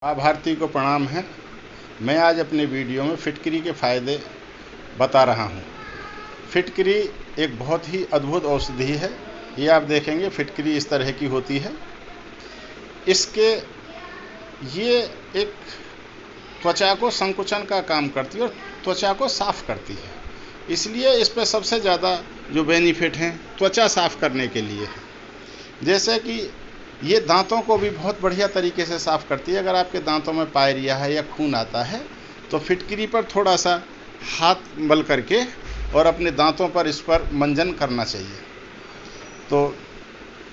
भारती को प्रणाम है। मैं आज अपने वीडियो में फिटकरी के फ़ायदे बता रहा हूँ। फिटकरी एक बहुत ही अद्भुत औषधि है। ये आप देखेंगे फिटकरी इस तरह की होती है। इसके ये एक त्वचा को संकुचन का काम करती है और त्वचा को साफ करती है। इसलिए इस पर सबसे ज़्यादा जो बेनिफिट हैं त्वचा साफ करने के लिए है। जैसे कि ये दांतों को भी बहुत बढ़िया तरीके से साफ़ करती है। अगर आपके दांतों में पायरिया है या खून आता है तो फिटकरी पर थोड़ा सा हाथ मल करके और अपने दांतों पर इस पर मंजन करना चाहिए। तो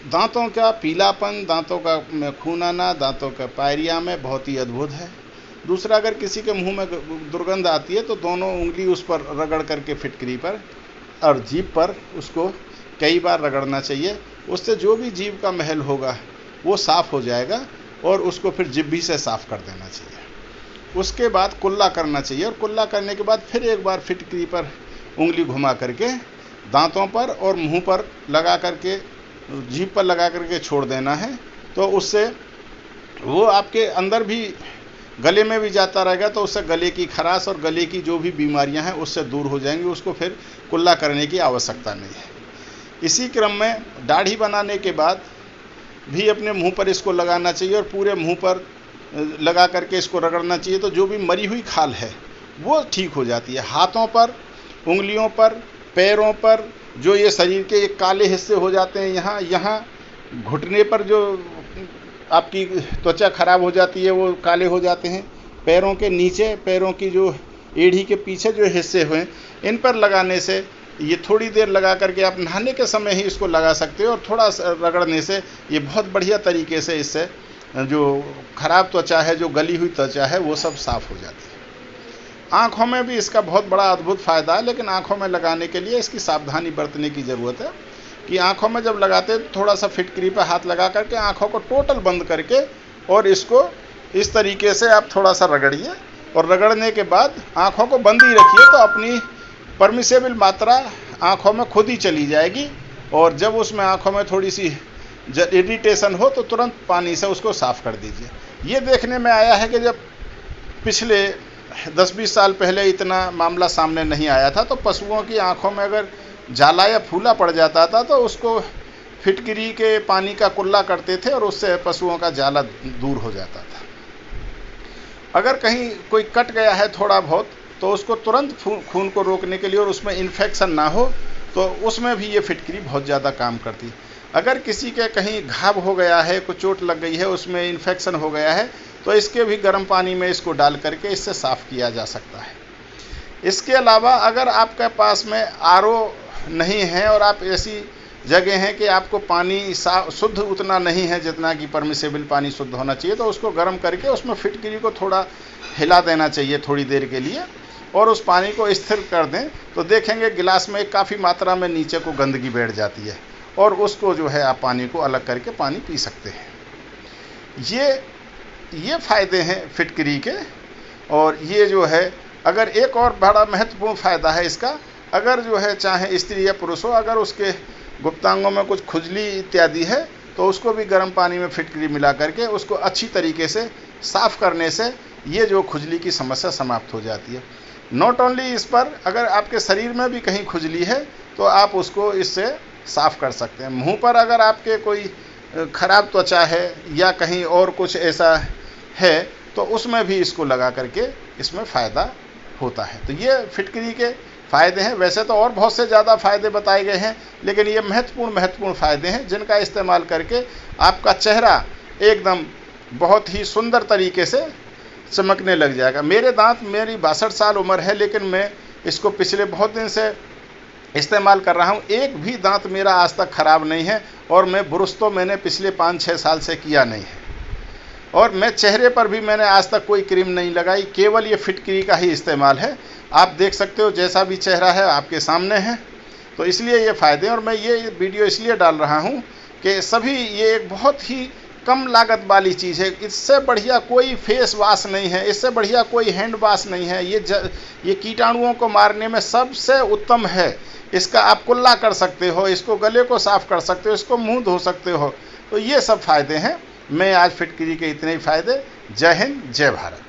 दांतों का पीलापन, दांतों का में खून आना, दांतों का पायरिया में बहुत ही अद्भुत है। दूसरा, अगर किसी के मुंह में दुर्गंध आती है तो दोनों उंगली उस पर रगड़ करके फिटकरी पर और जीभ पर उसको कई बार रगड़ना चाहिए। उससे जो भी जीभ का महल होगा वो साफ़ हो जाएगा और उसको फिर जिब्भी से साफ़ कर देना चाहिए। उसके बाद कुल्ला करना चाहिए और कुल्ला करने के बाद फिर एक बार फिटकरी पर उंगली घुमा करके दांतों पर और मुंह पर लगा करके, जीभ पर लगा करके छोड़ देना है। तो उससे वो आपके अंदर भी गले में भी जाता रहेगा, तो उससे गले की खराश और गले की जो भी बीमारियां हैं उससे दूर हो जाएंगी। उसको फिर कुल्ला करने की आवश्यकता नहीं है। इसी क्रम में दाढ़ी बनाने के बाद भी अपने मुंह पर इसको लगाना चाहिए और पूरे मुंह पर लगा करके इसको रगड़ना चाहिए। तो जो भी मरी हुई खाल है वो ठीक हो जाती है। हाथों पर, उंगलियों पर, पैरों पर जो ये शरीर के एक काले हिस्से हो जाते हैं, यहाँ घुटने पर जो आपकी त्वचा खराब हो जाती है वो काले हो जाते हैं। पैरों के नीचे, पैरों की जो एड़ी के पीछे जो हिस्से हुए इन पर लगाने से, ये थोड़ी देर लगा करके आप नहाने के समय ही इसको लगा सकते हो और थोड़ा रगड़ने से ये बहुत बढ़िया तरीके से इससे जो खराब त्वचा है, जो गली हुई त्वचा है, वो सब साफ़ हो जाती है। आँखों में भी इसका बहुत बड़ा अद्भुत फ़ायदा है, लेकिन आँखों में लगाने के लिए इसकी सावधानी बरतने की ज़रूरत है कि आँखों में जब लगाते हैं तो थोड़ा सा फिटकरी पर हाथ लगा करके आँखों को टोटल बंद करके और इसको इस तरीके से आप थोड़ा सा रगड़िए और रगड़ने के बाद आँखों को बंद ही रखिए। तो अपनी परमिसेबल मात्रा आँखों में खुद ही चली जाएगी और जब उसमें आँखों में थोड़ी सी इरिटेशन हो तो तुरंत पानी से उसको साफ़ कर दीजिए। ये देखने में आया है कि जब पिछले 10-20 साल पहले इतना मामला सामने नहीं आया था तो पशुओं की आँखों में अगर जाला या फूला पड़ जाता था तो उसको फिटकरी के पानी का कुल्ला करते थे और उससे पशुओं का जाला दूर हो जाता था। अगर कहीं कोई कट गया है थोड़ा बहुत तो उसको तुरंत खून को रोकने के लिए और उसमें इन्फेक्शन ना हो तो उसमें भी ये फिटकरी बहुत ज़्यादा काम करती है। अगर किसी के कहीं घाव हो गया है, कुछ चोट लग गई है, उसमें इन्फेक्शन हो गया है तो इसके भी गर्म पानी में इसको डाल करके इससे साफ़ किया जा सकता है। इसके अलावा अगर आपके पास में आरओ नहीं है और आप ऐसी जगह हैं कि आपको पानी शुद्ध उतना नहीं है जितना कि परमिसेबल पानी शुद्ध होना चाहिए, तो उसको गर्म करके उसमें फिटकरी को थोड़ा हिला देना चाहिए थोड़ी देर के लिए और उस पानी को स्थिर कर दें तो देखेंगे गिलास में काफ़ी मात्रा में नीचे को गंदगी बैठ जाती है और उसको जो है आप पानी को अलग करके पानी पी सकते हैं। ये फ़ायदे हैं फिटकरी के। और ये जो है, अगर एक और बड़ा महत्वपूर्ण फ़ायदा है इसका, अगर जो है चाहे स्त्री या पुरुष हो, अगर उसके गुप्तांगों में कुछ खुजली इत्यादि है तो उसको भी गर्म पानी में फिटकरी मिला करके उसको अच्छी तरीके से साफ़ करने से ये जो खुजली की समस्या समाप्त हो जाती है। नॉट ओनली इस पर, अगर आपके शरीर में भी कहीं खुजली है तो आप उसको इससे साफ़ कर सकते हैं। मुंह पर अगर आपके कोई खराब त्वचा है या कहीं और कुछ ऐसा है तो उसमें भी इसको लगा करके इसमें फ़ायदा होता है। तो ये फिटकरी के फ़ायदे हैं। वैसे तो और बहुत से ज़्यादा फ़ायदे बताए गए हैं, लेकिन ये महत्वपूर्ण फ़ायदे हैं जिनका इस्तेमाल करके आपका चेहरा एकदम बहुत ही सुंदर तरीके से चमकने लग जाएगा। मेरे दांत, मेरी 62 साल उम्र है, लेकिन मैं इसको पिछले बहुत दिन से इस्तेमाल कर रहा हूँ। एक भी दांत मेरा आज तक ख़राब नहीं है और मैं ब्रुश तो मैंने पिछले 5-6 साल से किया नहीं है और मैं चेहरे पर भी मैंने आज तक कोई क्रीम नहीं लगाई, केवल ये फिटकरी का ही इस्तेमाल है। आप देख सकते हो जैसा भी चेहरा है आपके सामने है। तो इसलिए ये फ़ायदे, और मैं ये वीडियो इसलिए डाल रहा हूँ कि सभी, ये एक बहुत ही कम लागत वाली चीज़ है। इससे बढ़िया कोई फेस वॉश नहीं है, इससे बढ़िया कोई हैंड वॉश नहीं है। ये कीटाणुओं को मारने में सबसे उत्तम है। इसका आप कुल्ला कर सकते हो, इसको गले को साफ़ कर सकते हो, इसको मुंह धो सकते हो। तो ये सब फ़ायदे हैं। मैं आज फिटकरी के इतने ही फ़ायदे जय हिंद, जय भारत।